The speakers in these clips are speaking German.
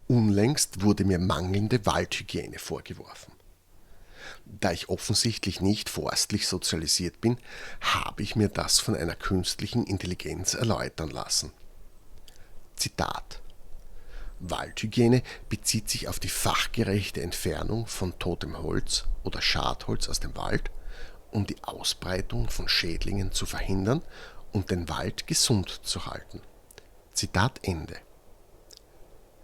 Unlängst wurde mir mangelnde Waldhygiene vorgeworfen. Da ich offensichtlich nicht forstlich sozialisiert bin, habe ich mir das von einer künstlichen Intelligenz erläutern lassen. Zitat: Waldhygiene bezieht sich auf die fachgerechte Entfernung von totem Holz oder Schadholz aus dem Wald, um die Ausbreitung von Schädlingen zu verhindern und den Wald gesund zu halten. Zitat Ende.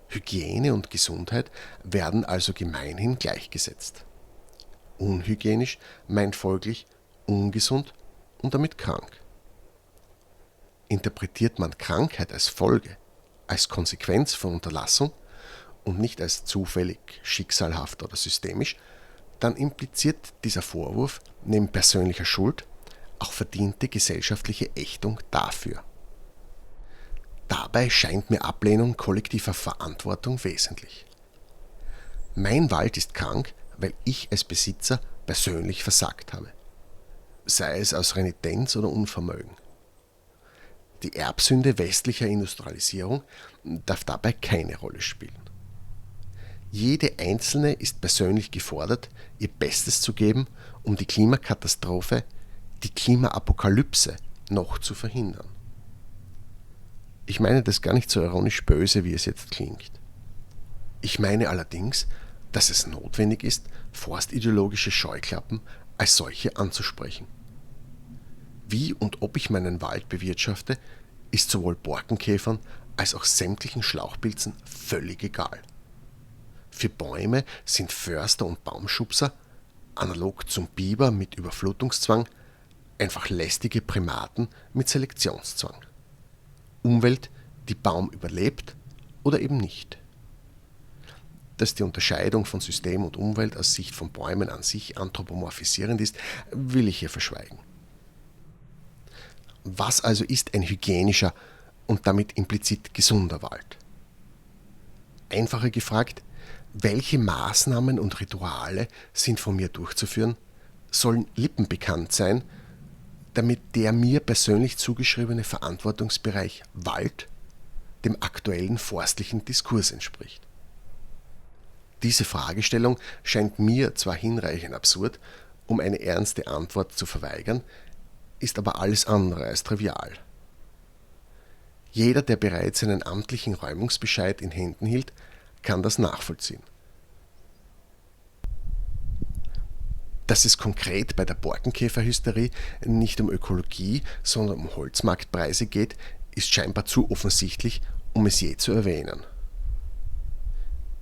Hygiene und Gesundheit werden also gemeinhin gleichgesetzt. Unhygienisch meint folglich ungesund und damit krank. Interpretiert man Krankheit als Folge, als Konsequenz von Unterlassung und nicht als zufällig, schicksalhaft oder systemisch, dann impliziert dieser Vorwurf neben persönlicher Schuld auch verdiente gesellschaftliche Ächtung dafür. Dabei scheint mir Ablehnung kollektiver Verantwortung wesentlich. Mein Wald ist krank, weil ich als Besitzer persönlich versagt habe. Sei es aus Renitenz oder Unvermögen. Die Erbsünde westlicher Industrialisierung darf dabei keine Rolle spielen. Jede Einzelne ist persönlich gefordert, ihr Bestes zu geben, um die Klimakatastrophe, die Klimaapokalypse noch zu verhindern. Ich meine das gar nicht so ironisch böse, wie es jetzt klingt. Ich meine allerdings, dass es notwendig ist, forstideologische Scheuklappen als solche anzusprechen. Wie und ob ich meinen Wald bewirtschafte, ist sowohl Borkenkäfern als auch sämtlichen Schlauchpilzen völlig egal. Für Bäume sind Förster und Baumschubser, analog zum Biber mit Überflutungszwang, einfach lästige Primaten mit Selektionszwang. Umwelt, die Baum überlebt oder eben nicht. Dass die Unterscheidung von System und Umwelt aus Sicht von Bäumen an sich anthropomorphisierend ist, will ich hier verschweigen. Was also ist ein hygienischer und damit implizit gesunder Wald? Einfacher gefragt, welche Maßnahmen und Rituale sind von mir durchzuführen, sollen lippenbekannt sein, damit der mir persönlich zugeschriebene Verantwortungsbereich Wald dem aktuellen forstlichen Diskurs entspricht. Diese Fragestellung scheint mir zwar hinreichend absurd, um eine ernste Antwort zu verweigern, ist aber alles andere als trivial. Jeder, der bereits einen amtlichen Räumungsbescheid in Händen hielt, kann das nachvollziehen. Dass es konkret bei der Borkenkäferhysterie nicht um Ökologie, sondern um Holzmarktpreise geht, ist scheinbar zu offensichtlich, um es je zu erwähnen.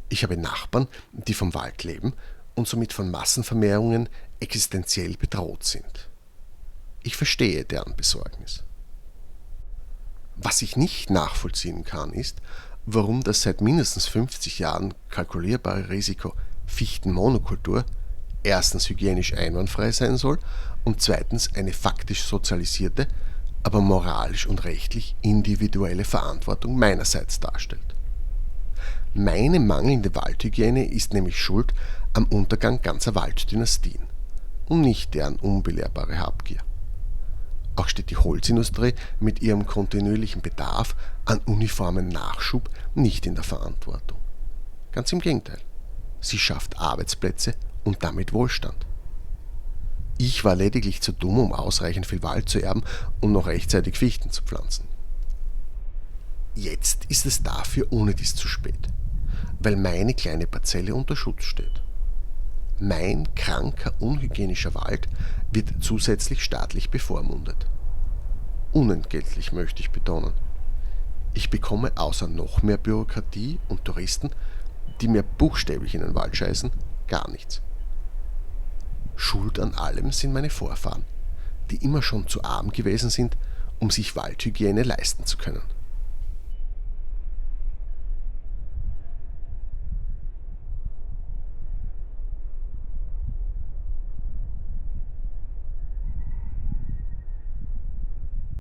Ich habe Nachbarn, die vom Wald leben und somit von Massenvermehrungen existenziell bedroht sind. Ich verstehe deren Besorgnis. Was ich nicht nachvollziehen kann, ist, warum das seit mindestens 50 Jahren kalkulierbare Risiko Fichtenmonokultur erstens hygienisch einwandfrei sein soll und zweitens eine faktisch sozialisierte, aber moralisch und rechtlich individuelle Verantwortung meinerseits darstellt. Meine mangelnde Waldhygiene ist nämlich schuld am Untergang ganzer Walddynastien und nicht deren unbelehrbare Habgier. Auch steht die Holzindustrie mit ihrem kontinuierlichen Bedarf an uniformen Nachschub nicht in der Verantwortung. Ganz im Gegenteil. Sie schafft Arbeitsplätze und damit Wohlstand. Ich war lediglich zu dumm, um ausreichend viel Wald zu erben und noch rechtzeitig Fichten zu pflanzen. Jetzt ist es dafür ohnedies zu spät, weil meine kleine Parzelle unter Schutz steht. Mein kranker, unhygienischer Wald wird zusätzlich staatlich bevormundet. Unentgeltlich möchte ich betonen. Ich bekomme außer noch mehr Bürokratie und Touristen, die mir buchstäblich in den Wald scheißen, gar nichts. Schuld an allem sind meine Vorfahren, die immer schon zu arm gewesen sind, um sich Waldhygiene leisten zu können.